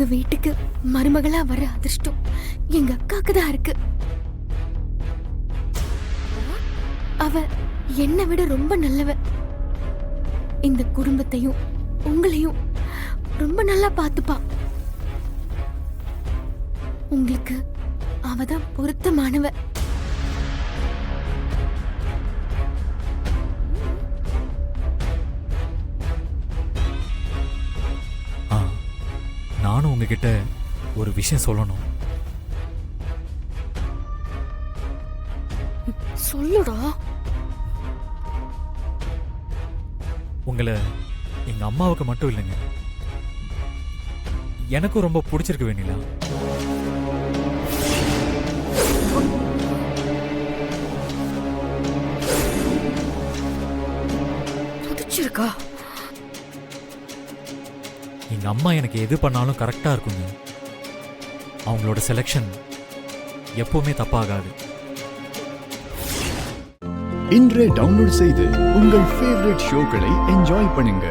உங்க வீட்டுக்கு மருமகளா வர அதிர்ஷ்டம் எங்க அக்காக்கு தான் இருக்கு. அவ என்னை விட ரொம்ப நல்லவ. இந்த குடும்பத்தையும் உங்களையும் ரொம்ப நல்லா பார்த்துப்பா. உங்களுக்கு அவதான் பொருத்தமானவ. நானும் உங்ககிட்ட ஒரு விஷயம் சொல்லணும். சொல்லுடா. உங்களை எங்க அம்மாவுக்கு மட்டும் இல்லைங்க, எனக்கும் ரொம்ப பிடிச்சிருக்கு வெண்ணிலா. பிடிச்சிருக்கா? எங்க அம்மா எனக்கு எது பண்ணாலும் கரெக்டா இருக்குங்க. அவங்களோட செலெக்ஷன் எப்பவுமே தப்பாகாது. இன்றே டவுன்லோட் செய்து உங்கள் ஃபேவரட் ஷோக்களை என்ஜாய் பண்ணுங்க.